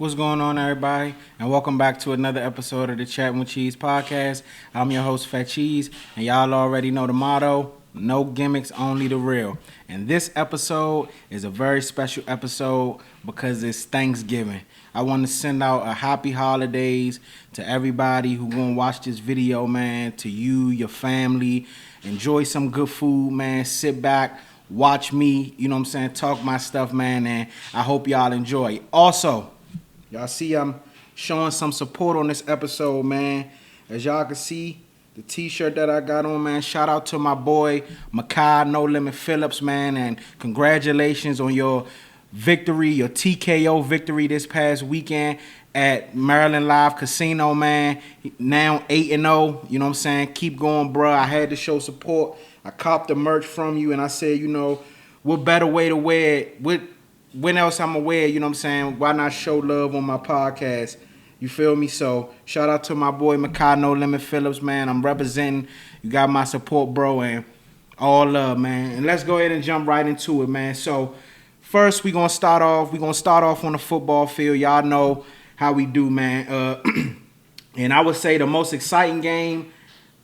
What's going on, everybody? And welcome back to another episode of the Chatting with Cheeze podcast. I'm your host, Fat Cheeze, and y'all already know the motto, no gimmicks, only the real. And this episode is a very special episode because it's Thanksgiving. I want to send out a happy holidays to everybody who gonna watch this video, man, to you, your family. Enjoy some good food, man. Sit back, watch me, you know what I'm saying, talk my stuff, man, and I hope y'all enjoy. Also, y'all see I'm showing some support on this episode, man. As y'all can see, the t-shirt that I got on, man, shout out to my boy, Makai No Limit Phillips, man, and congratulations on your victory, your TKO victory this past weekend at Maryland Live Casino, man. Now 8-0, you know what I'm saying? Keep going, bro. I had to show support. I copped the merch from you, and I said, you know, what better way to wear it? When else I'm aware, you know what I'm saying? Why not show love on my podcast? You feel me? So shout out to my boy Makai No Limit Phillips, man. I'm representing. You got my support, bro, and all love, man. And let's go ahead and jump right into it, man. So first, we're gonna start off on the football field. Y'all know how we do, man. And I would say the most exciting game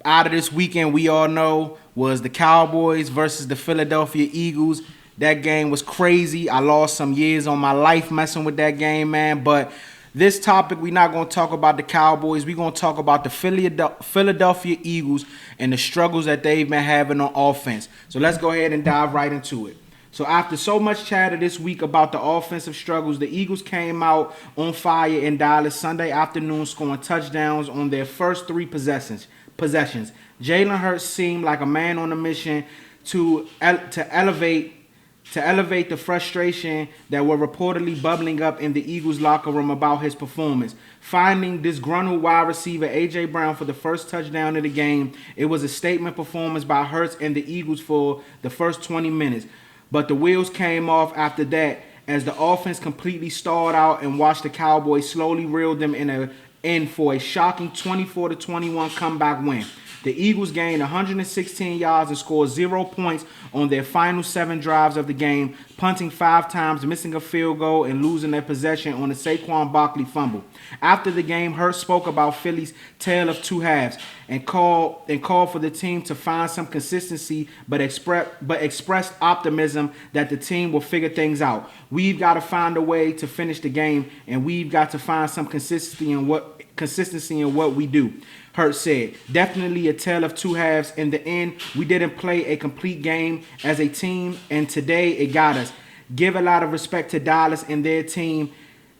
out of this weekend, we all know, was the Cowboys versus the Philadelphia Eagles. That game was crazy. I lost some years on my life messing with that game, man. But this topic, we're not going to talk about the Cowboys. We're going to talk about the Philadelphia Eagles and the struggles that they've been having on offense. So let's go ahead and dive right into it. So after so much chatter this week about the offensive struggles, the Eagles came out on fire in Dallas Sunday afternoon, scoring touchdowns on their first three possessions. Jalenhurts seemed like a man on a mission to elevate the frustration that were reportedly bubbling up in the Eagles locker room about his performance. Finding disgruntled wide receiver Ajbrown for the first touchdown of the game, it was a statement performance by Hurts and the Eagles for the first 20 minutes. But the wheels came off after that as the offense completely stalled out and watched the Cowboys slowly reel them in for a shocking 24-21 comeback win. The Eagles gained 116 yards and scored 0 points on their final 7 drives of the game, punting 5 times, missing a field goal, and losing their possession on a Saquonbarkley fumble. After the game, Hurts spoke about Philly's tale of two halves and called for the team to find some consistency, but expressed optimism that the team will figure things out. We've got to find a way to finish the game, and we've got to find some consistency in what we do. Hurts said, definitely a tale of two halves. In the end, we didn't play a complete game as a team, and today it got us. Give a lot of respect to Dallas and their team,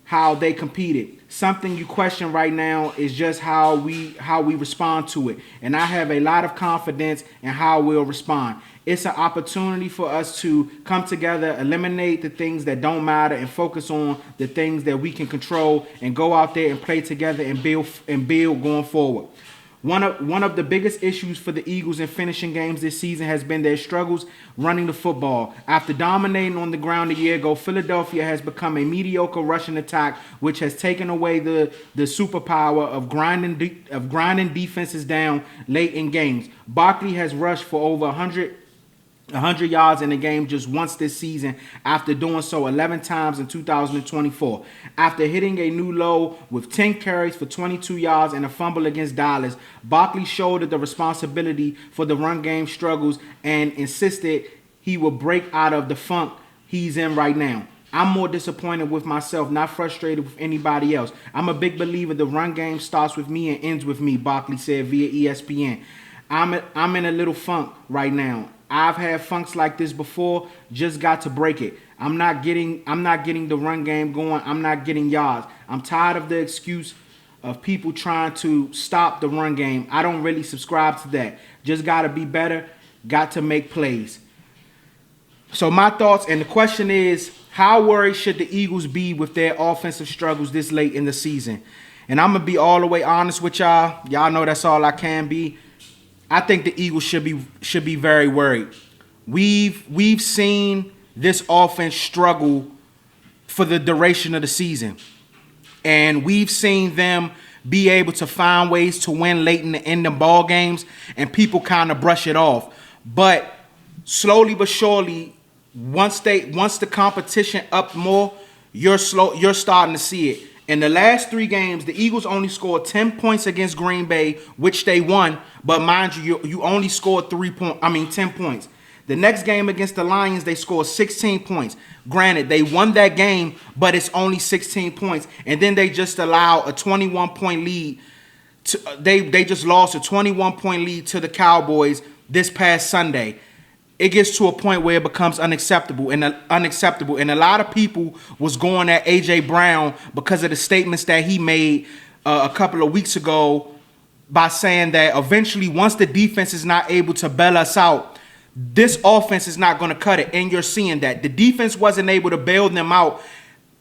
how they competed. Something you question right now is just how we respond to it. And I have a lot of confidence in how we'll respond. It's an opportunity for us to come together, eliminate the things that don't matter, and focus on the things that we can control, and go out there and play together and build going forward. One of the biggest issues for the Eagles in finishing games this season has been their struggles running the football. After dominating on the ground a year ago, Philadelphia has become a mediocre rushing attack, which has taken away the superpower of grinding defenses down late in games. Barkley has rushed for over 100 yards in the game just once this season, after doing so 11 times in 2024. After hitting a new low with 10 carries for 22 yards and a fumble against Dallas, Barkley shouldered the responsibility for the run game struggles and insisted he would break out of the funk he's in right now. I'm more disappointed with myself, not frustrated with anybody else. I'm a big believer the run game starts with me and ends with me, Barkley said via ESPN. I'm in a little funk right now. I've had funks like this before, just got to break it. I'm not getting the run game going. I'm not getting yards. I'm tired of the excuse of people trying to stop the run game. I don't really subscribe to that. Just got to be better, got to make plays. So my thoughts, and the question is, how worried should the Eagles be with their offensive struggles this late in the season? And I'm going to be all the way honest with y'all. Y'all know that's all I can be. I think the Eagles should be very worried. We've seen this offense struggle for the duration of the season, and we've seen them be able to find ways to win late in the ball games, and people kind of brush it off. But slowly but surely, once the competition up more, you're starting to see it. In the last 3 games, the Eagles only scored 10 points against Green Bay, which they won. But mind you, you only scored 10 points. The next game against the Lions, they scored 16 points. Granted, they won that game, but it's only 16 points. And then they just allow a 21-point lead. They just lost a 21-point lead to the Cowboys this past Sunday. It gets to a point where it becomes unacceptable. And a lot of people was going at Ajbrown because of the statements that he made a couple of weeks ago by saying that eventually once the defense is not able to bail us out, this offense is not going to cut it. And you're seeing that. The defense wasn't able to bail them out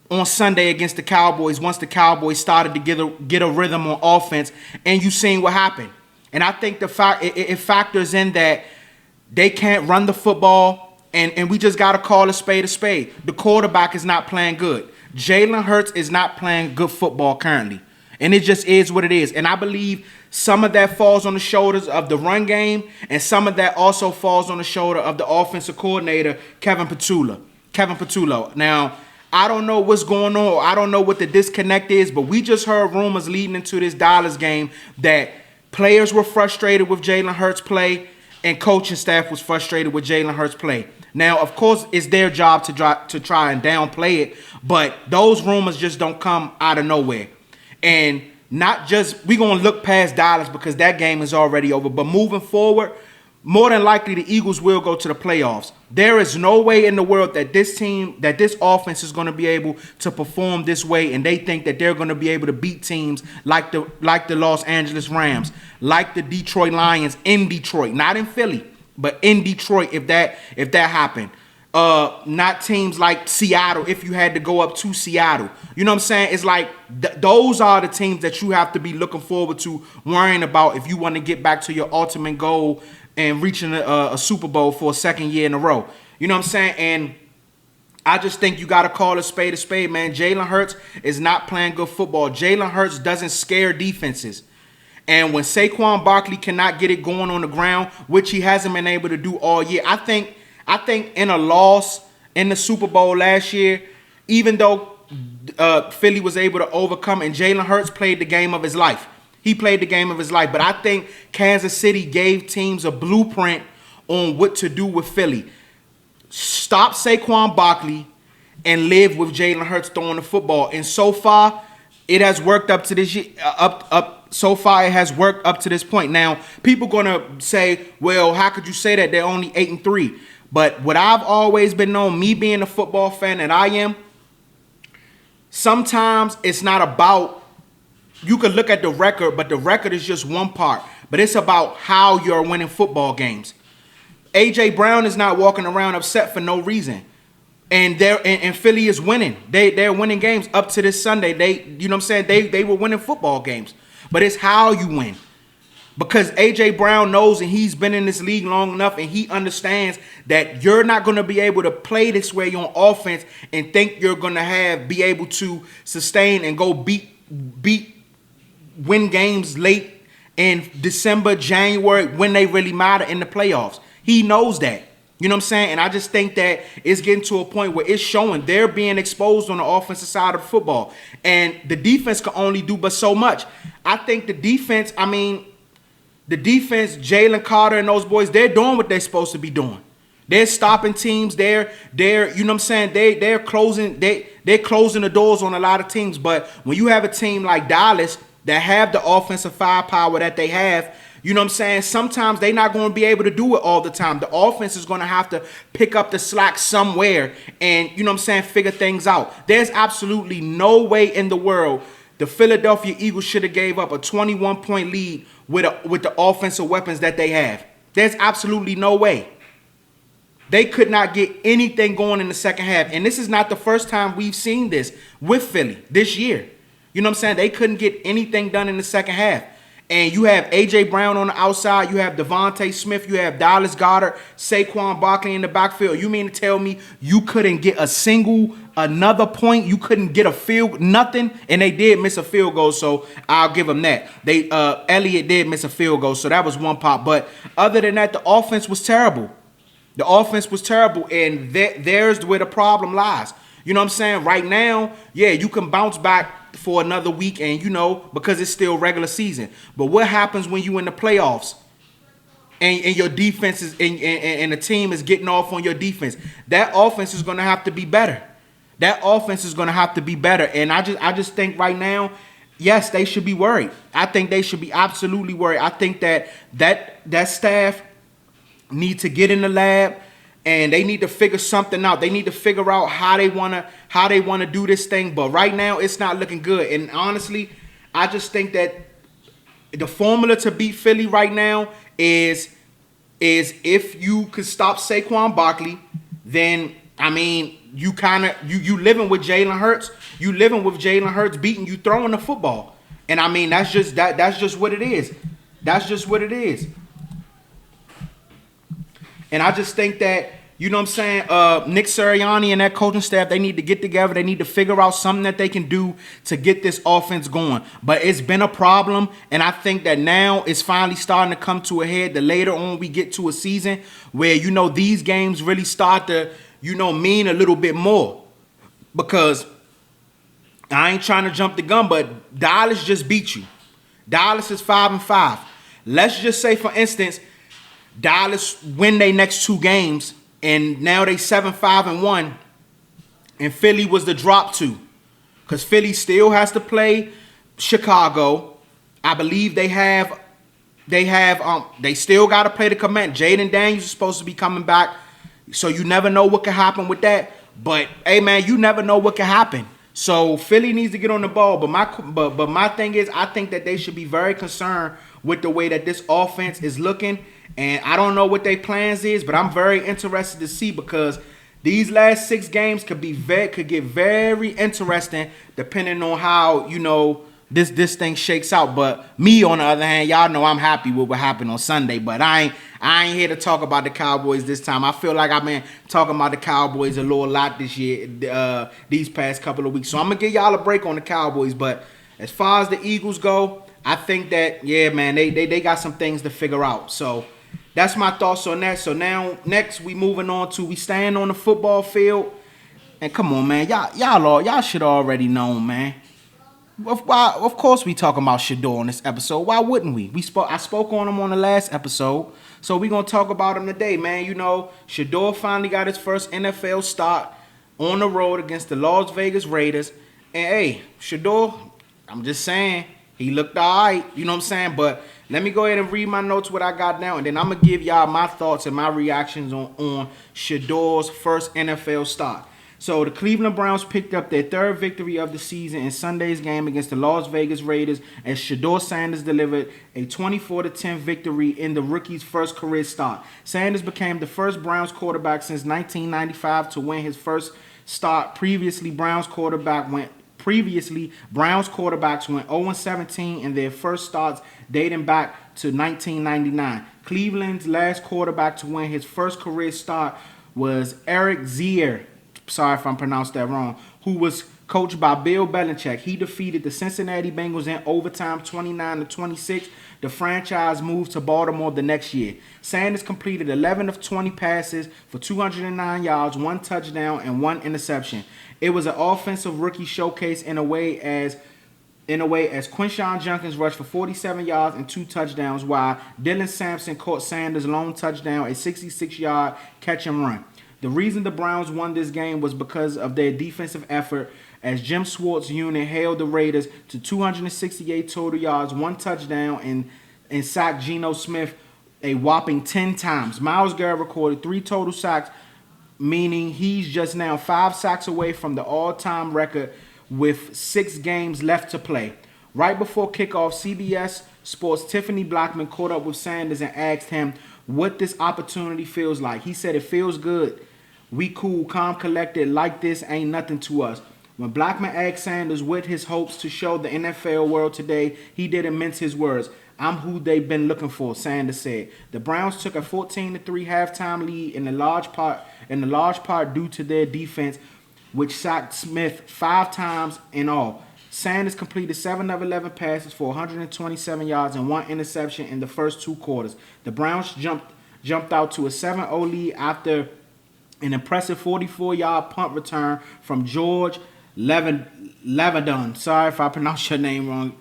on Sunday against the Cowboys once the Cowboys started to get a rhythm on offense. And you seen what happened. And I think it factors in that they can't run the football, and we just got to call a spade a spade. The quarterback is not playing good. Jalenhurts is not playing good football currently. And it just is what it is. And I believe some of that falls on the shoulders of the run game, and some of that also falls on the shoulder of the offensive coordinator, Kevin Patullo. Now, I don't know what's going on. I don't know what the disconnect is, but we just heard rumors leading into this Dallas game that players were frustrated with Jalenhurts' play, and coaching staff was frustrated with Jalenhurts' play. Now, of course, it's their job to try and downplay it, but those rumors just don't come out of nowhere. And not just, we're going to look past Dallas because that game is already over, but moving forward, more than likely the Eagles will go to the playoffs. There is no way in the world that this offense is going to be able to perform this way, and they think that they're going to be able to beat teams like the Los Angeles Rams, like the Detroit Lions in Detroit, not in Philly, but in Detroit if that happened. Not teams like Seattle if you had to go up to Seattle. You know what I'm saying? It's like those are the teams that you have to be looking forward to, worrying about if you want to get back to your ultimate goal and reaching a Super Bowl for a second year in a row. You know what I'm saying? And I just think you got to call a spade, man. Jalenhurts is not playing good football. Jalenhurts doesn't scare defenses. And when Saquonbarkley cannot get it going on the ground, which he hasn't been able to do all year, I think in a loss in the Super Bowl last year, even though Philly was able to overcome and Jalenhurts played the game of his life. He played the game of his life. But I think Kansas City gave teams a blueprint on what to do with Philly. Stop Saquonbarkley and live with Jalenhurts throwing the football. And so far, it has worked up to this year, so far it has worked up to this point. Now, people gonna say, well, how could you say that? They're only 8-3. But what I've always been known, me being a football fan that I am, sometimes it's not about, you could look at the record, but the record is just one part. But it's about how you're winning football games. Ajbrown is not walking around upset for no reason. And Philly is winning. They're winning games up to this Sunday. You know what I'm saying? They were winning football games. But it's how you win. Because Ajbrown knows, and he's been in this league long enough, and he understands that you're not going to be able to play this way on offense and think you're going to be able to sustain and go win games late in December, January, when they really matter in the playoffs. He knows that. You know what I'm saying? And I just think that it's getting to a point where it's showing they're being exposed on the offensive side of football. And the defense can only do but so much. I think the defense, Jalen Carter and those boys, they're doing what they're supposed to be doing. They're stopping teams. They're you know what I'm saying? They're closing the doors on a lot of teams. But when you have a team like Dallas that have the offensive firepower that they have, you know what I'm saying? Sometimes they're not going to be able to do it all the time. The offense is going to have to pick up the slack somewhere and, you know what I'm saying, figure things out. There's absolutely no way in the world the Philadelphia Eagles should have gave up a 21-point lead with the offensive weapons that they have. There's absolutely no way. They could not get anything going in the second half. And this is not the first time we've seen this with Philly this year. You know what I'm saying? They couldn't get anything done in the second half. And you have Ajbrown on the outside. You have Devontae Smith. You have Dallas Goedert, Saquonbarkley in the backfield. You mean to tell me you couldn't get another point? You couldn't get a field, nothing? And they did miss a field goal, so I'll give them that. Elliott did miss a field goal, so that was one pop. But other than that, the offense was terrible. The offense was terrible, and there's where the problem lies. You know what I'm saying? Right now, yeah, you can bounce back for another week and, because it's still regular season. But what happens when you in the playoffs and your defense is and the team is getting off on your defense? That offense is going to have to be better. That offense is going to have to be better. And I just think right now, yes, they should be worried. I think they should be absolutely worried. I think that staff need to get in the lab and they need to figure something out. They need to figure out how they wanna do this thing. But right now, it's not looking good. And honestly, I just think that the formula to beat Philly right now is if you could stop Saquonbarkley, then I mean you living with Jalenhurts. You living with Jalenhurts beating you throwing the football. And I mean that's just what it is. That's just what it is. And I just think that, you know what I'm saying, Nick Sirianni and that coaching staff, they need to get together. They need to figure out something that they can do to get this offense going. But it's been a problem, and I think that now it's finally starting to come to a head. The later on we get to a season where, these games really start to, mean a little bit more. Because I ain't trying to jump the gun, but Dallas just beat you. Dallas is 5-5. Let's just say, for instance, Dallas win their next 2 games, and now they 7-5-1, and Philly was the drop 2, because Philly still has to play Chicago. I believe they still got to play the Command. Jaden Daniels is supposed to be coming back, so you never know what can happen with that. But hey, man, you never know what can happen. So Philly needs to get on the ball. But my thing is, I think that they should be very concerned with the way that this offense is looking. And I don't know what their plans is, but I'm very interested to see, because these last 6 games could get very interesting depending on how, this thing shakes out. But me, on the other hand, y'all know I'm happy with what happened on Sunday. But I ain't here to talk about the Cowboys this time. I feel like I've been talking about the Cowboys a lot this year, these past couple of weeks. So I'm going to give y'all a break on the Cowboys. But as far as the Eagles go, I think that, yeah, man, they got some things to figure out. So that's my thoughts on that. So now, next, we moving on to, we staying on the football field. And come on, man, y'all should already know, man. Of course we talking about Shedeur on this episode. Why wouldn't we? I spoke on him on the last episode, so we're going to talk about him today, man. Shedeur finally got his first NFL start on the road against the Las Vegas Raiders. And, hey, Shedeur, I'm just saying, he looked all right, you know what I'm saying? But let me go ahead and read my notes, what I got down, and then I'm going to give y'all my thoughts and my reactions on Shedeur's first NFL start. So the Cleveland Browns picked up their 3rd victory of the season in Sunday's game against the Las Vegas Raiders, as Shedeursanders delivered a 24-10 victory in the rookie's first career start. Sanders became the first Browns quarterback since 1995 to win his first start. Previously, Browns quarterbacks went 0-17 in their first starts dating back to 1999. Cleveland's last quarterback to win his first career start was Eric Zier. Sorry if I'm pronounced that wrong, who was coached by Bill Belichick. He defeated the Cincinnati Bengals in overtime 29-26. The franchise moved to Baltimore the next year. Sanders completed 11 of 20 passes for 209 yards, 1 touchdown, and 1 interception. It was an offensive rookie showcase in a way as Quinshon Judkins rushed for 47 yards and 2 touchdowns, while Dylan Sampson caught Sanders' lone touchdown, a 66-yard catch and run. The reason the Browns won this game was because of their defensive effort, as Jim Schwartz's unit held the Raiders to 268 total yards, 1 touchdown, and sacked Geno Smith a whopping 10 times. Myles Garrett recorded 3 total sacks, meaning he's just now 5 sacks away from the all-time record with 6 games left to play. Right before kickoff, CBS Sports' Tiffany Blackman caught up with Sanders and asked him what this opportunity feels like. He said, "It feels good. We cool, calm, collected, like this ain't nothing to us." When Blackman asked Sanders what his hopes to show the NFL world today, he didn't mince his words. "I'm who they've been looking for," Sanders said. The Browns took a 14-3 halftime lead in large part due to their defense, which sacked Smith 5 times in all. Sanders completed 7 of 11 passes for 127 yards and 1 interception in the first 2 quarters. The Browns jumped out to a 7-0 lead after An impressive 44-yard punt return from George Levedon. Sorry if I pronounced your name wrong.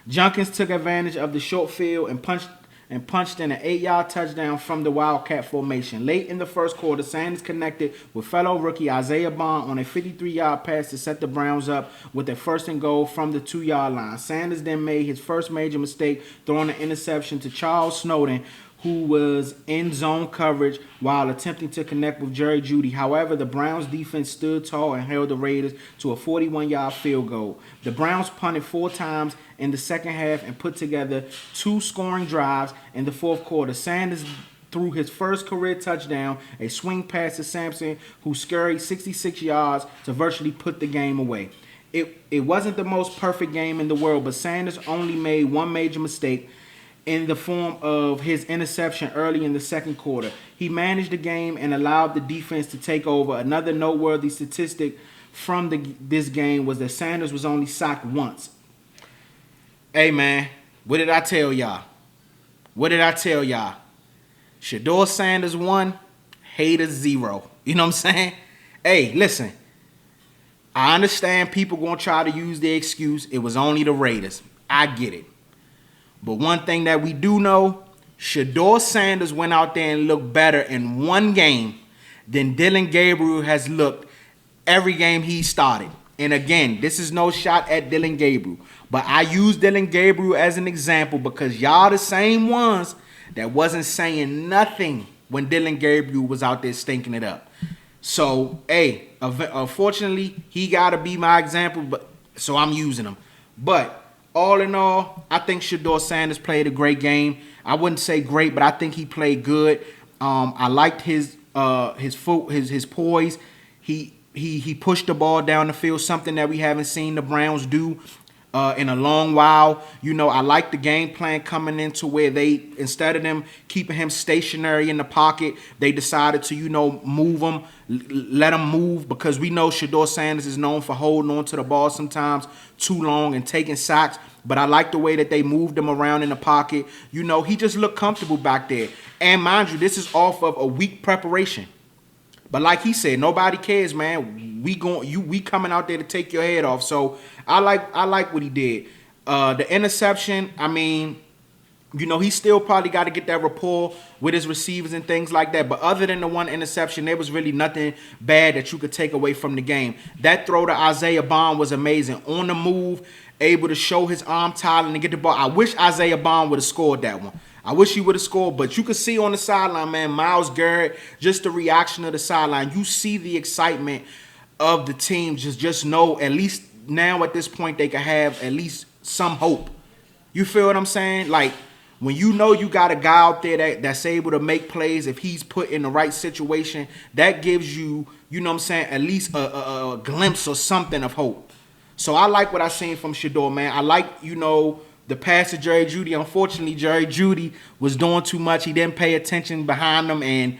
Junkins took advantage of the short field and punched in an 8-yard touchdown from the Wildcat formation. Late in the first quarter, Sanders connected with fellow rookie Ajbrown on a 53-yard pass to set the Browns up with a first and goal from the 2-yard line. Sanders then made his first major mistake, throwing an interception to Charles Snowden, who was in zone coverage while attempting to connect with Jerry Jeudy. However, the Browns defense stood tall and held the Raiders to a 41-yard field goal. The Browns punted 4 times in the second half and put together 2 scoring drives in the fourth quarter. Sanders threw his first career touchdown, a swing pass to Sampson, who scurried 66 yards to virtually put the game away. It wasn't the most perfect game in the world, but Sanders only made one major mistake in the form of his interception early in the second quarter. He managed the game and allowed the defense to take over. Another noteworthy statistic from this game was that Sanders was only sacked once. Hey, man, what did I tell y'all? Shedeur Sanders 1, haters 0. You know what I'm saying? Hey, listen. I understand people going to try to use the excuse, it was only the Raiders. I get it. But one thing that we do know, Shedeur Sanders went out there and looked better in one game than Dillon Gabriel has looked every game he started. And again, this is no shot at Dillon Gabriel. But I use Dillon Gabriel as an example because y'all the same ones that wasn't saying nothing when Dillon Gabriel was out there stinking it up. So, hey, unfortunately, he got to be my example, so I'm using him. But all in all, I think Shedeur Sanders played a great game. I wouldn't say great, but I think he played good. I liked his poise. He pushed the ball down the field, something that we haven't seen the Browns do in a long while. You know, I like the game plan coming into where they, instead of them keeping him stationary in the pocket, they decided to, move him, let him move, because we know Shedeur Sanders is known for holding on to the ball sometimes too long and taking sacks. But I like the way that they moved him around in the pocket. He just looked comfortable back there. And mind you, this is off of a week preparation. But like he said, nobody cares, man. We coming out there to take your head off. So I like what he did. The interception, I mean, he still probably got to get that rapport with his receivers and things like that. But other than the one interception, there was really nothing bad that you could take away from the game. That throw to Ajbrown was amazing. On the move, able to show his arm talent and get the ball. I wish Ajbrown would have scored that one. I wish he would have scored, but you could see on the sideline, man, Myles Garrett, just the reaction of the sideline. You see the excitement of the team. Just know, at least now at this point, they can have at least some hope. You feel what I'm saying? Like, when you got a guy out there that's able to make plays, if he's put in the right situation, that gives you, at least a glimpse or something of hope. So I like what I seen from Shedeur, man. I like, the pass to Jerry Jeudy. Unfortunately, Jerry Jeudy was doing too much. He didn't pay attention behind him and,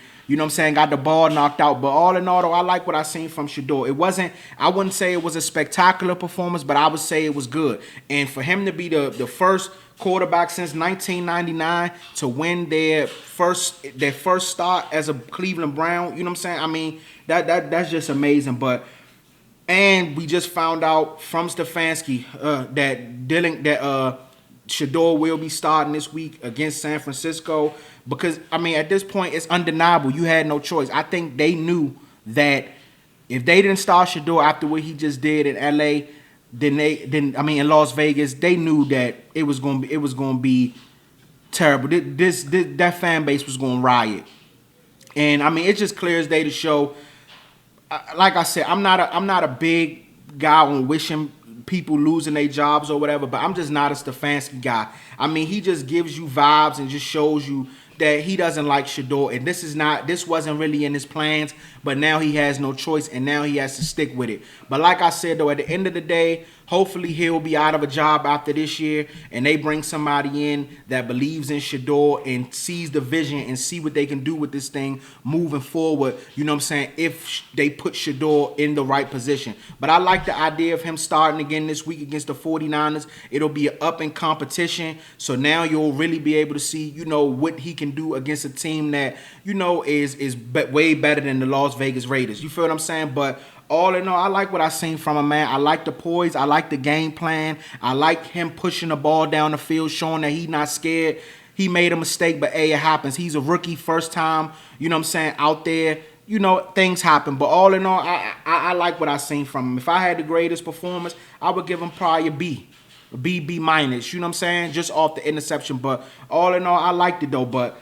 got the ball knocked out. But all in all, though, I like what I seen from Shedeur. I wouldn't say it was a spectacular performance, but I would say it was good. And for him to be the first quarterback since 1999 to win their first start as a Cleveland Brown, I mean, that's just amazing. And we just found out from Stefanski that Shedeur will be starting this week against San Francisco because, I mean, at this point, it's undeniable. You had no choice. I think they knew that if they didn't start Shedeur after what he just did in LA, in Las Vegas, they knew that it was going to be terrible. That fan base was going to riot. And, I mean, it's just clear as day to show. Like I said, I'm not a big guy on wishing people losing their jobs or whatever, but I'm just not a Stefanski guy. I mean, he just gives you vibes and just shows you that he doesn't like Shedeur, and this wasn't really in his plans, but now he has no choice, and now he has to stick with it. But like I said, though, at the end of the day, Hopefully he'll be out of a job after this year, and they bring somebody in that believes in Shedeur and sees the vision and see what they can do with this thing moving forward. You know what I'm saying? If they put Shedeur in the right position. But I like the idea of him starting again this week against the 49ers. It'll be an up in competition. So now you'll really be able to see, you know, what he can do against a team that, you know, is way better than the Las Vegas Raiders. You feel what I'm saying? But all in all, I like what I seen from him, man. I like the poise. I like the game plan. I like him pushing the ball down the field, showing that he's not scared. He made a mistake, but hey, it happens. He's a rookie, first time, you know what I'm saying, out there. You know, things happen. But all in all, I like what I seen from him. If I had the greatest performance, I would give him probably a B minus. You know what I'm saying? Just off the interception. But all in all, I liked it, though. But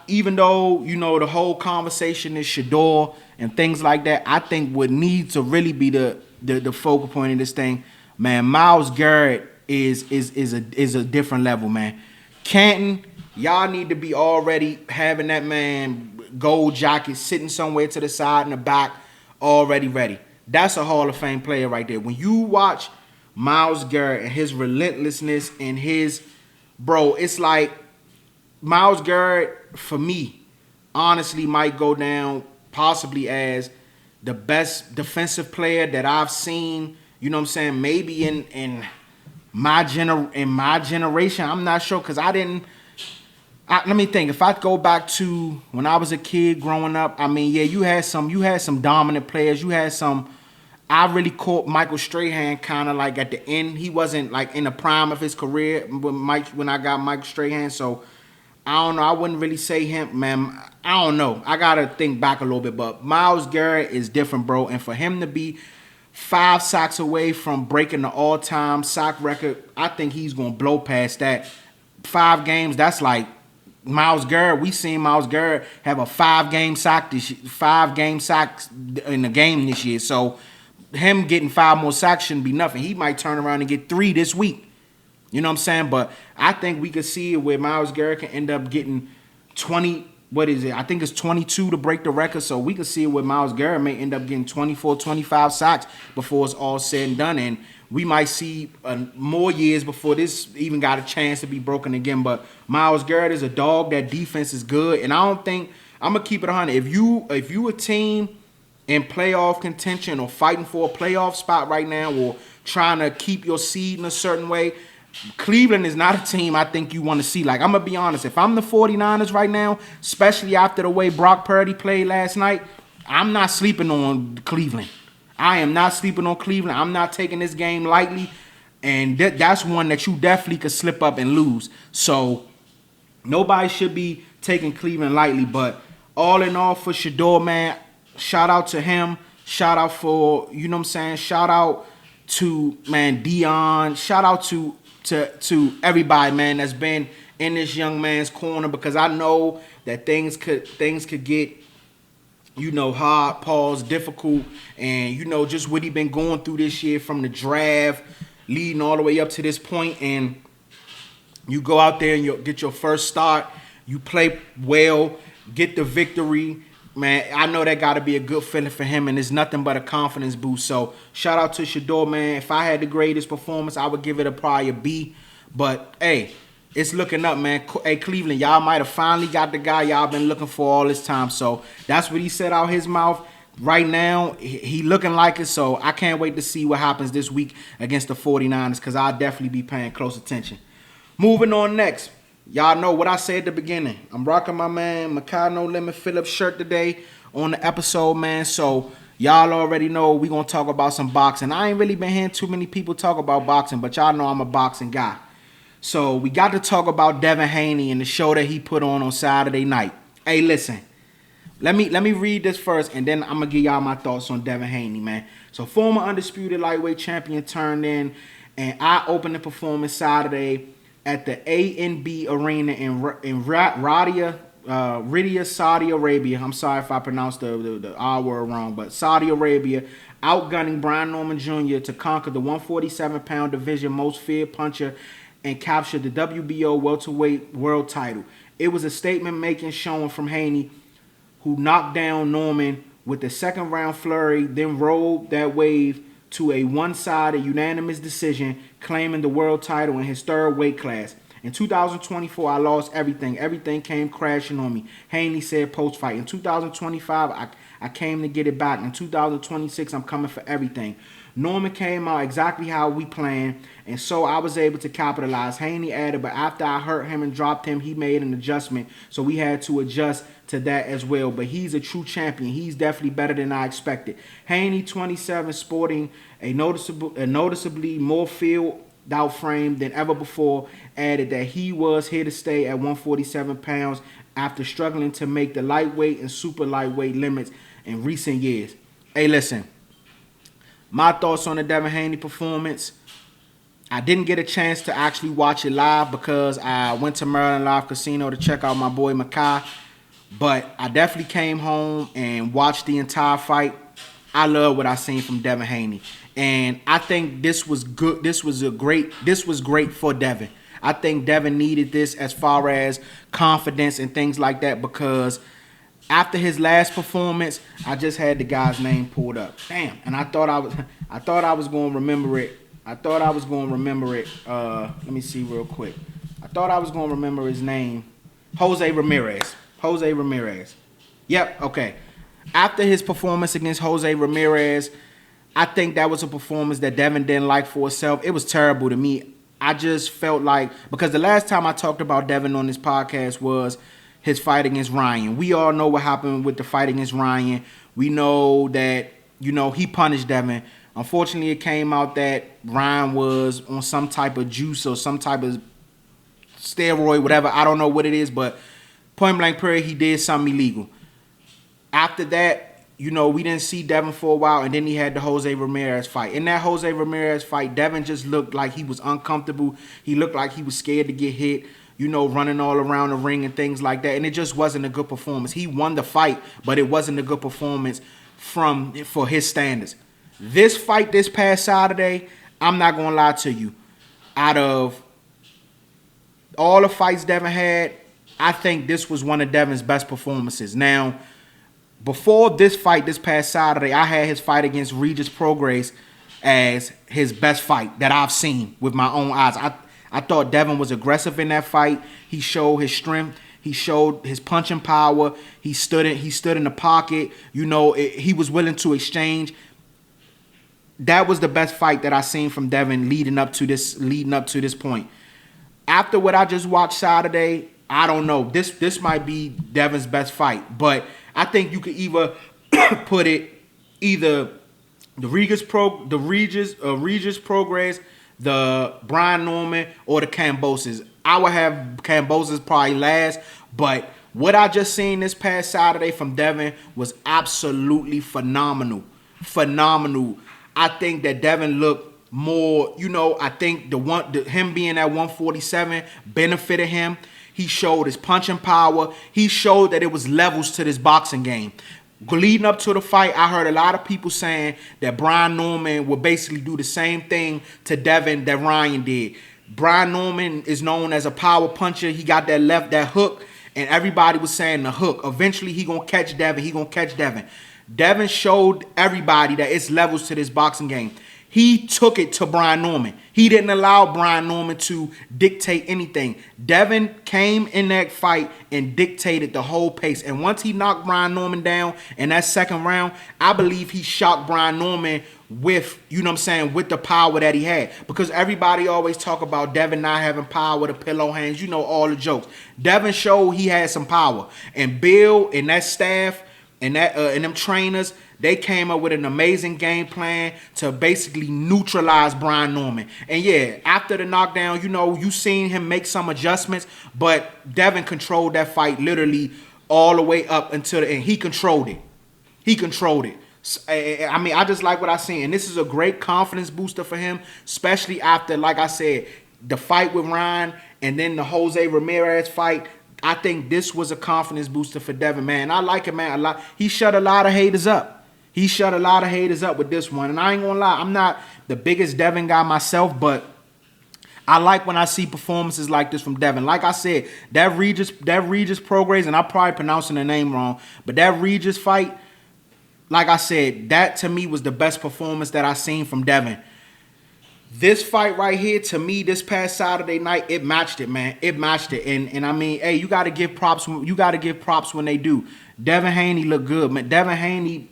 even though, you know, the whole conversation is Shedeur and things like that, I think what needs to really be the focal point of this thing, man, Myles Garrett is a different level, man. Canton, y'all need to be already having that man gold jacket sitting somewhere to the side in the back, already ready. That's a Hall of Fame player right there. When you watch Myles Garrett and his relentlessness and his, bro, it's like Myles Garrett, for me, honestly might go down possibly as the best defensive player that I've seen, you know what I'm saying, maybe in my generation. I'm not sure, because let me think. If I go back to when I was a kid growing up, I mean, yeah, you had some dominant players. You had some. I really caught Michael Strahan kind of like at the end. He wasn't like in the prime of his career when I got Michael Strahan. So I don't know. I wouldn't really say him, man. I don't know. I got to think back a little bit. But Myles Garrett is different, bro. And for him to be 5 sacks away from breaking the all-time sack record, I think he's going to blow past that. 5 games, that's like Myles Garrett. We seen Myles Garrett have a 5-game sack this year, 5-game sacks in the game this year. So him getting 5 more sacks shouldn't be nothing. He might turn around and get 3 this week. You know what I'm saying? But I think we could see it where Myles Garrett can end up getting 20, what is it? I think it's 22 to break the record. So we could see it where Myles Garrett may end up getting 24, 25 sacks before it's all said and done. And we might see more years before this even got a chance to be broken again. But Myles Garrett is a dog. That defense is good. And I don't think, I'm going to keep it 100. If you a team in playoff contention or fighting for a playoff spot right now or trying to keep your seed in a certain way, Cleveland is not a team I think you want to see. Like, I'm going to be honest. If I'm the 49ers right now, especially after the way Brock Purdy played last night, I'm not sleeping on Cleveland. I am not sleeping on Cleveland. I'm not taking this game lightly. And that's one that you definitely could slip up and lose. So nobody should be taking Cleveland lightly. But all in all, for Shedeur, man, shout out to him. Shout out for, you know what I'm saying, shout out to, man, Dion. Shout out to everybody, man, that's been in this young man's corner, because I know that things could get, you know, hard, pause, difficult, and, you know, just what he been going through this year from the draft, leading all the way up to this point, and you go out there and you get your first start, you play well, get the victory. Man, I know that got to be a good feeling for him, and it's nothing but a confidence boost. So, shout out to Shedeur, man. If I had the greatest performance, I would give it probably a B. But, hey, it's looking up, man. Hey, Cleveland, y'all might have finally got the guy y'all been looking for all this time. So, that's what he said out his mouth. Right now, he looking like it. So, I can't wait to see what happens this week against the 49ers, because I'll definitely be paying close attention. Moving on next. Y'all know what I said at the beginning. I'm rocking my man Makai No Limit Phillips shirt today on the episode, man. So y'all already know we gonna talk about some boxing. I ain't really been hearing too many people talk about boxing, but y'all know I'm a boxing guy. So we got to talk about Devin Haney and the show that he put on Saturday night. Hey, listen. Let me read this first, and then I'm gonna give y'all my thoughts on Devin Haney, man. So former undisputed lightweight champion turned in an eye-opening performance Saturday at the A&B Arena in Riyadh, Saudi Arabia. I'm sorry if I pronounced the R word wrong, but Saudi Arabia, outgunning Briannormanjr to conquer the 147-pound division most feared puncher and capture the WBO welterweight world title. It was a statement-making showing from Haney, who knocked down Norman with the second-round flurry, then rode that wave to a one-sided unanimous decision, claiming the world title in his third weight class. In 2024, I lost everything. Everything came crashing on me. Haney said post-fight. In 2025, I came to get it back. In 2026, I'm coming for everything. Norman came out exactly how we planned, and so I was able to capitalize. Haney added, but after I hurt him and dropped him, he made an adjustment, so we had to adjust to that as well. But he's a true champion. He's definitely better than I expected. Haney, 27, sporting a noticeably more filled-out frame than ever before, added that he was here to stay at 147 pounds after struggling to make the lightweight and super lightweight limits in recent years. Hey, listen. My thoughts on the Devin Haney performance. I didn't get a chance to actually watch it live because I went to Maryland Live Casino to check out my boy Makai. But I definitely came home and watched the entire fight. I love what I seen from Devin Haney. And I think this was good. This was great for Devin. I think Devin needed this as far as confidence and things like that, because after his last performance, I just had the guy's name pulled up. Damn. And I thought I was going to remember it. Let me see real quick. I thought I was going to remember his name. Jose Ramirez. Yep, okay. After his performance against Jose Ramirez, I think that was a performance that Devin didn't like for itself. It was terrible to me. I just felt like, because the last time I talked about Devin on this podcast was his fight against Ryan. We all know what happened with the fight against Ryan. We know that, he punished Devin. Unfortunately, it came out that Ryan was on some type of juice or some type of steroid, whatever. I don't know what it is, but point blank period, he did something illegal. After that, we didn't see Devin for a while, and then he had the Jose Ramirez fight. In that Jose Ramirez fight, Devin just looked like he was uncomfortable. He looked like he was scared to get hit, running all around the ring and things like that. And it just wasn't a good performance. He won the fight, but it wasn't a good performance for his standards. This fight this past Saturday, I'm not going to lie to you. Out of all the fights Devin had, I think this was one of Devin's best performances. Now, before this fight this past Saturday, I had his fight against Regis Prograis as his best fight that I've seen with my own eyes. I thought Devin was aggressive in that fight. He showed his strength. He showed his punching power. He stood in the pocket. He was willing to exchange. That was the best fight that I seen from Devin leading up to this point. After what I just watched Saturday, I don't know. This might be Devin's best fight, but I think you could either put it either the Regis Prograis, the Briannormanjr, or the Kambosos. I would have Kambosos probably last, but what I just seen this past Saturday from Devin was absolutely phenomenal. I think that Devin looked more, I think him being at 147 benefited him. He showed his punching power. He showed that it was levels to this boxing game. Leading up to the fight, I heard a lot of people saying that Briannormanjr would basically do the same thing to Devin that Ryan did. Briannormanjr is known as a power puncher. He got that hook, and everybody was saying the hook. Eventually, he gonna catch Devin. Devin showed everybody that it's levels to this boxing game. He took it to Briannormanjr. He didn't allow Briannormanjr to dictate anything. Devin came in that fight and dictated the whole pace. And once he knocked Briannormanjr down in that second round, I believe he shocked Briannormanjr with, with the power that he had. Because everybody always talk about Devin not having power, the pillow hands, all the jokes. Devin showed he had some power. And Bill and that staff and them trainers, they came up with an amazing game plan to basically neutralize Briannormanjr. And yeah, after the knockdown, you seen him make some adjustments, but Devin controlled that fight literally all the way up until the end. He controlled it. I just like what I seen. And this is a great confidence booster for him, especially after, like I said, the fight with Ryan and then the Jose Ramirez fight. I think this was a confidence booster for Devin, man. I like it, man, a lot. He shut a lot of haters up. With this one. And I ain't gonna lie, I'm not the biggest Devin guy myself, but I like when I see performances like this from Devin. Like I said, that Regis Prograis, and I'm probably pronouncing the name wrong, but that Regis fight, like I said, that to me was the best performance that I seen from Devin. This fight right here, to me, this past Saturday night, it matched it, man. It matched it, and I mean, hey, you got to give props. You got to give props when they do. Devin Haney looked good, man. Devin Haney,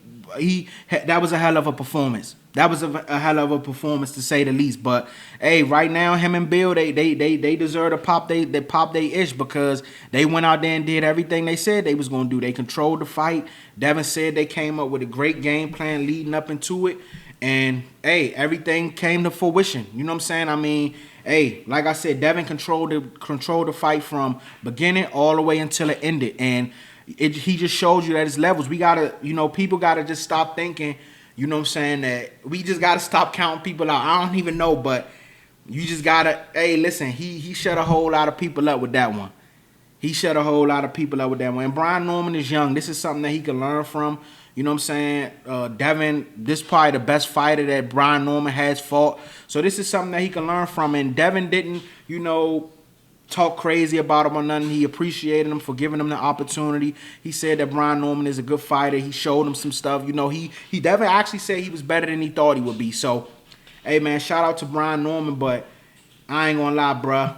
that was a hell of a performance. That was a hell of a performance to say the least. But hey, right now, him and Bill, they deserve to pop they ish because they went out there and did everything they said they was gonna do. They controlled the fight. Devin said they came up with a great game plan leading up into it. And, hey, everything came to fruition. You know what I'm saying? I mean, hey, like I said, Devin controlled the fight from beginning all the way until it ended. And he just shows you that his levels. We got to, people got to just stop thinking, you know what I'm saying, that we just got to stop counting people out. I don't even know, but you just got to, hey, listen, he shut a whole lot of people up with that one. He shut a whole lot of people up with that one. And Briannormanjr is young. This is something that he can learn from. You know what I'm saying? Devin, this is probably the best fighter that Briannormanjr has fought. So this is something that he can learn from. And Devin didn't, talk crazy about him or nothing. He appreciated him for giving him the opportunity. He said that Briannormanjr is a good fighter. He showed him some stuff. Devin actually said he was better than he thought he would be. So, hey, man, shout out to Briannormanjr. But I ain't going to lie, bruh.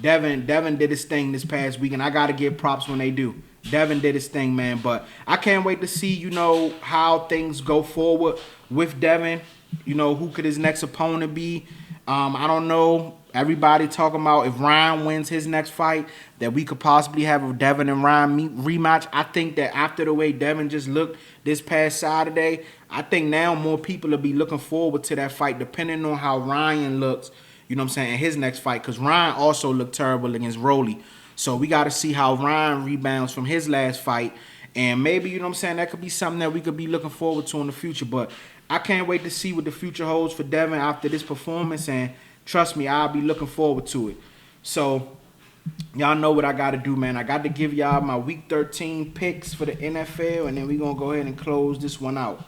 Devin did his thing this past week, and I got to give props when they do. Devin did his thing, man. But I can't wait to see, how things go forward with Devin. Who could his next opponent be? I don't know. Everybody talking about if Ryan wins his next fight, that we could possibly have a Devin and Ryan rematch. I think that after the way Devin just looked this past Saturday, I think now more people will be looking forward to that fight, depending on how Ryan looks, you know what I'm saying, in his next fight. Because Ryan also looked terrible against Rolly. So we got to see how Ryan rebounds from his last fight. And maybe, you know what I'm saying, that could be something that we could be looking forward to in the future. But I can't wait to see what the future holds for Devin after this performance. And trust me, I'll be looking forward to it. So y'all know what I got to do, man. I got to give y'all my Week 13 picks for the NFL. And then we're going to go ahead and close this one out.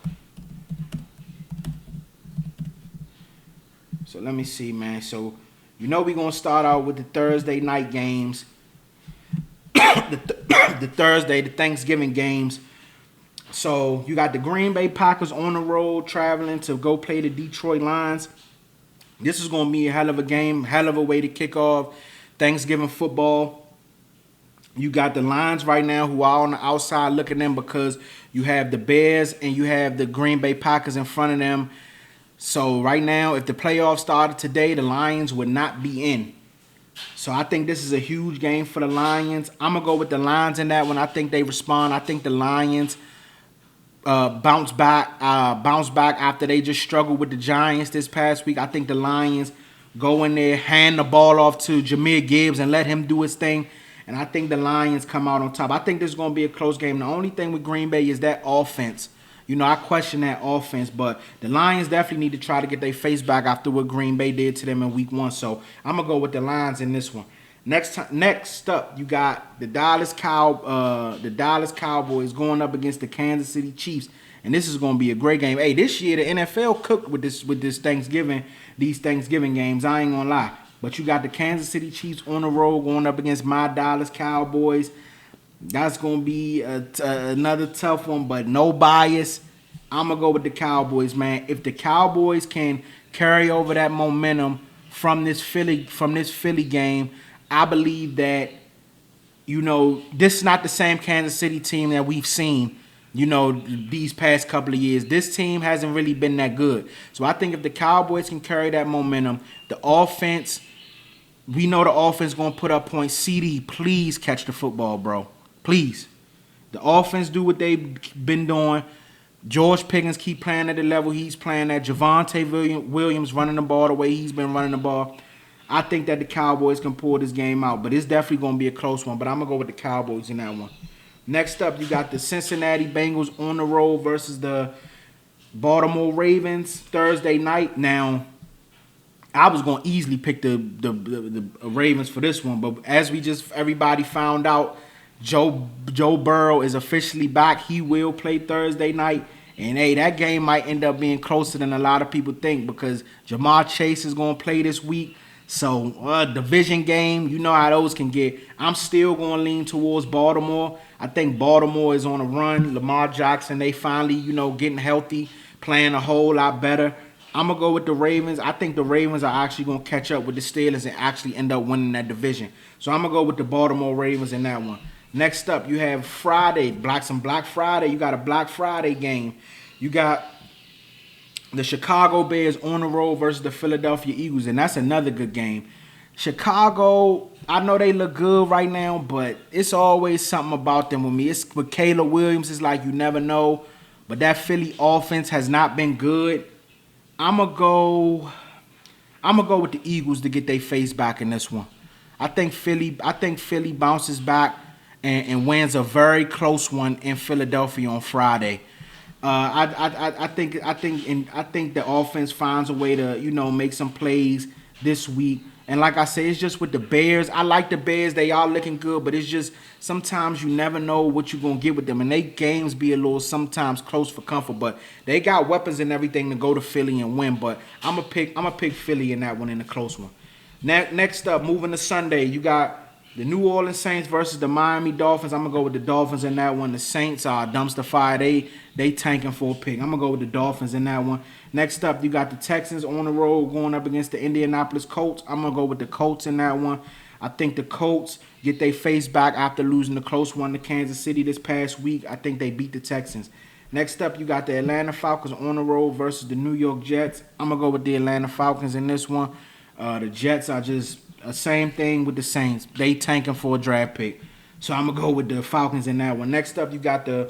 So let me see, man. So, we're going to start out with the Thursday night games. the Thanksgiving games. So you got the Green Bay Packers on the road traveling to go play the Detroit Lions. This is going to be a hell of a game, hell of a way to kick off Thanksgiving football. You got the Lions right now who are on the outside looking in because you have the Bears and you have the Green Bay Packers in front of them. So right now, if the playoffs started today, the Lions would not be in. So I think this is a huge game for the Lions. I'm going to go with the Lions in that one. I think they respond. I think the Lions bounce back after they just struggled with the Giants this past week. I think the Lions go in there, hand the ball off to Jahmyr Gibbs and let him do his thing. And I think the Lions come out on top. I think this is going to be a close game. The only thing with Green Bay is that offense. I question that offense, but the Lions definitely need to try to get their face back after what Green Bay did to them in Week 1. So I'm going to go with the Lions in this one. Next up, you got the Dallas Cowboys going up against the Kansas City Chiefs. And this is going to be a great game. Hey, this year the NFL cooked with these Thanksgiving games. I ain't going to lie. But you got the Kansas City Chiefs on the road going up against my Dallas Cowboys. That's going to be another tough one, but no bias. I'm going to go with the Cowboys, man. If the Cowboys can carry over that momentum from this Philly game, I believe that, this is not the same Kansas City team that we've seen, these past couple of years. This team hasn't really been that good. So I think if the Cowboys can carry that momentum, the offense, we know the offense going to put up points. CD, please catch the football, bro. Please. The offense do what they've been doing. George Pickens keep playing at the level he's playing at. Javonte Williams running the ball the way he's been running the ball. I think that the Cowboys can pull this game out, but it's definitely going to be a close one. But I'm going to go with the Cowboys in that one. Next up, you got the Cincinnati Bengals on the road versus the Baltimore Ravens Thursday night. Now, I was going to easily pick the Ravens for this one, but as everybody found out, Joe Burrow is officially back. He will play Thursday night. And, hey, that game might end up being closer than a lot of people think because Jamar Chase is going to play this week. So, division game, you know how those can get. I'm still going to lean towards Baltimore. I think Baltimore is on a run. Lamar Jackson, they finally, getting healthy, playing a whole lot better. I'm going to go with the Ravens. I think the Ravens are actually going to catch up with the Steelers and actually end up winning that division. So I'm going to go with the Baltimore Ravens in that one. Next up, you have Friday, Black Friday. You got a Black Friday game. You got the Chicago Bears on the road versus the Philadelphia Eagles, and that's another good game. Chicago, I know they look good right now, but it's always something about them with me. It's with Caleb Williams. It's like you never know, but that Philly offense has not been good. I'm gonna go with the Eagles to get their face back in this one. I think Philly bounces back and wins a very close one in Philadelphia on Friday. I think the offense finds a way to make some plays this week. And like I say, it's just with the Bears. I like the Bears. They are looking good, but it's just sometimes you never know what you're gonna get with them. And they games be a little sometimes close for comfort, but they got weapons and everything to go to Philly and win. But I'm gonna pick Philly in that one, in the close one. Next up, moving to Sunday, you got the New Orleans Saints versus the Miami Dolphins. I'm going to go with the Dolphins in that one. The Saints are dumpster fire. They tanking for a pick. I'm going to go with the Dolphins in that one. Next up, you got the Texans on the road going up against the Indianapolis Colts. I'm going to go with the Colts in that one. I think the Colts get their face back after losing the close one to Kansas City this past week. I think they beat the Texans. Next up, you got the Atlanta Falcons on the road versus the New York Jets. I'm going to go with the Atlanta Falcons in this one. The Jets are just same thing with the Saints. They tanking for a draft pick. So I'm going to go with the Falcons in that one. Next up, you got the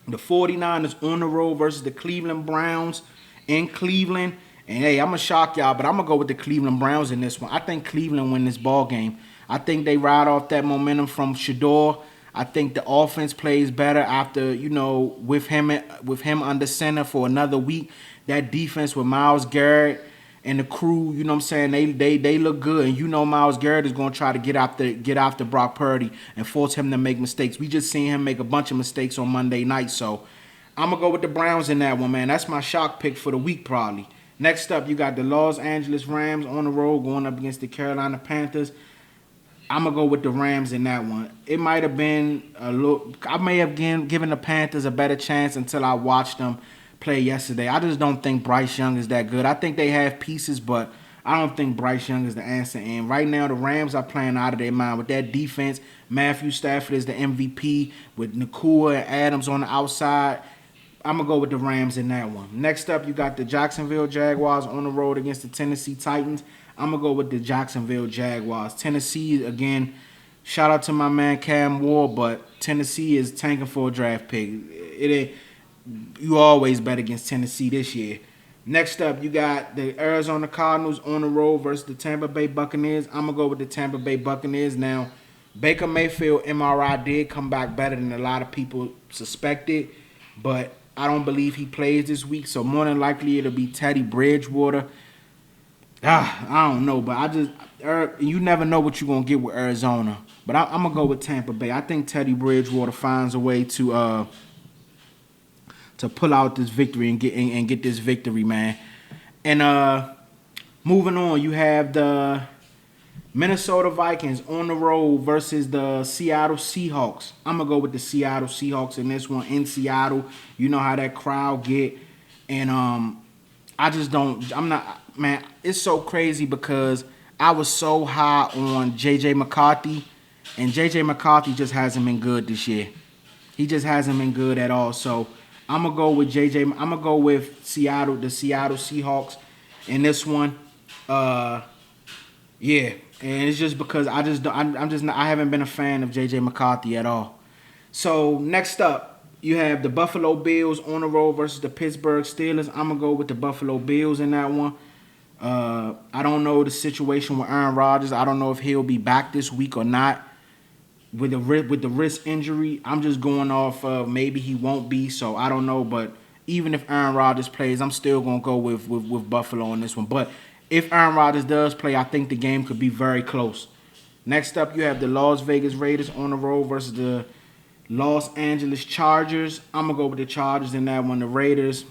49ers on the road versus the Cleveland Browns in Cleveland. And, hey, I'm going to shock y'all, but I'm going to go with the Cleveland Browns in this one. I think Cleveland win this ball game. I think they ride off that momentum from Shedeur. I think the offense plays better after, with him under center for another week. That defense with Myles Garrett and the crew, they look good. And Myles Garrett is going to try to get after Brock Purdy and force him to make mistakes. We just seen him make a bunch of mistakes on Monday night. So I'm going to go with the Browns in that one, man. That's my shock pick for the week probably. Next up, you got the Los Angeles Rams on the road going up against the Carolina Panthers. I'm going to go with the Rams in that one. It might have been I may have given the Panthers a better chance until I watched them play yesterday. I just don't think Bryce Young is that good. I think they have pieces, but I don't think Bryce Young is the answer. And right now, the Rams are playing out of their mind with that defense. Matthew Stafford is the MVP with Nakua and Adams on the outside. I'm going to go with the Rams in that one. Next up, you got the Jacksonville Jaguars on the road against the Tennessee Titans. I'm going to go with the Jacksonville Jaguars. Tennessee, again, shout out to my man Cam Ward, but Tennessee is tanking for a draft pick. You always bet against Tennessee this year. Next up, you got the Arizona Cardinals on the road versus the Tampa Bay Buccaneers. I'm going to go with the Tampa Bay Buccaneers. Now, Baker Mayfield MRI did come back better than a lot of people suspected, but I don't believe he plays this week, so more than likely it'll be Teddy Bridgewater. I don't know, but you never know what you're going to get with Arizona. But I'm going to go with Tampa Bay. I think Teddy Bridgewater finds a way to pull out this victory and get this victory, man. And moving on, you have the Minnesota Vikings on the road versus the Seattle Seahawks. I'm going to go with the Seattle Seahawks in this one in Seattle. You know how that crowd get. And it's so crazy because I was so high on J.J. McCarthy, and J.J. McCarthy just hasn't been good this year. He just hasn't been good at all. So I'm going to go with J.J. I'm going to go with Seattle, the Seattle Seahawks in this one. Yeah. And it's just because I haven't been a fan of J.J. McCarthy at all. So next up, you have the Buffalo Bills on the road versus the Pittsburgh Steelers. I'm going to go with the Buffalo Bills in that one. I don't know the situation with Aaron Rodgers. I don't know if he'll be back this week or not. With the wrist injury, I'm just going off of maybe he won't be, so I don't know. But even if Aaron Rodgers plays, I'm still going to go with Buffalo on this one. But if Aaron Rodgers does play, I think the game could be very close. Next up, you have the Las Vegas Raiders on the road versus the Los Angeles Chargers. I'm going to go with the Chargers in that one. The Raiders,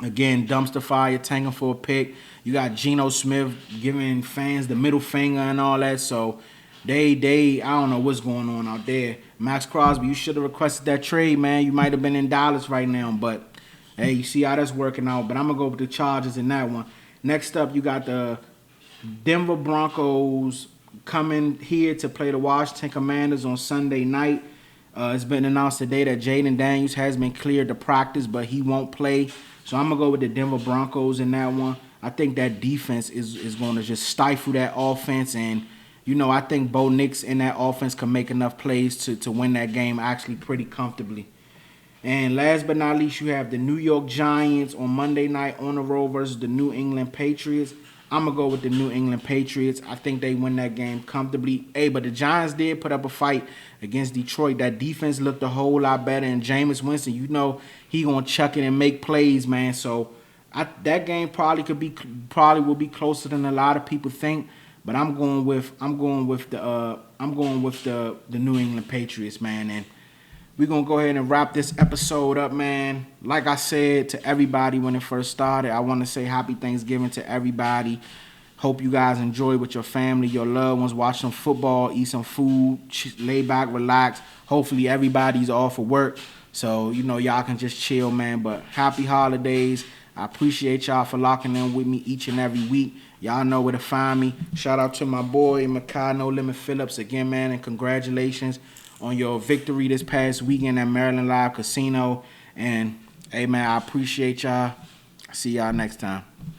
Again, dumpster fire, tanking for a pick. You got Geno Smith giving fans the middle finger and all that. So I don't know what's going on out there. Max Crosby, you should have requested that trade, man. You might have been in Dallas right now, but hey, you see how that's working out. But I'm gonna go with the Chargers in that one. Next up, you got the Denver Broncos coming here to play the Washington Commanders on Sunday night. It's been announced today that Jaden Daniels has been cleared to practice, but he won't play. So I'm going to go with the Denver Broncos in that one. I think that defense is going to just stifle that offense. And, I think Bo Nix in that offense can make enough plays to win that game actually pretty comfortably. And last but not least, you have the New York Giants on Monday night on the road versus the New England Patriots. I'm going to go with the New England Patriots. I think they win that game comfortably. Hey, but the Giants did put up a fight against Detroit. That defense looked a whole lot better. And Jameis Winston, he going to chuck it and make plays, man. So that game probably will be closer than a lot of people think. But I'm going with the New England Patriots, man. And we're going to go ahead and wrap this episode up, man. Like I said to everybody when it first started, I want to say happy Thanksgiving to everybody. Hope you guys enjoy with your family, your loved ones, watch some football, eat some food, lay back, relax. Hopefully everybody's off of work, so, y'all can just chill, man. But happy holidays. I appreciate y'all for locking in with me each and every week. Y'all know where to find me. Shout out to my boy, Makai No Limit Phillips again, man, and congratulations on your victory this past weekend at Maryland Live Casino. And, hey, man, I appreciate y'all. See y'all next time.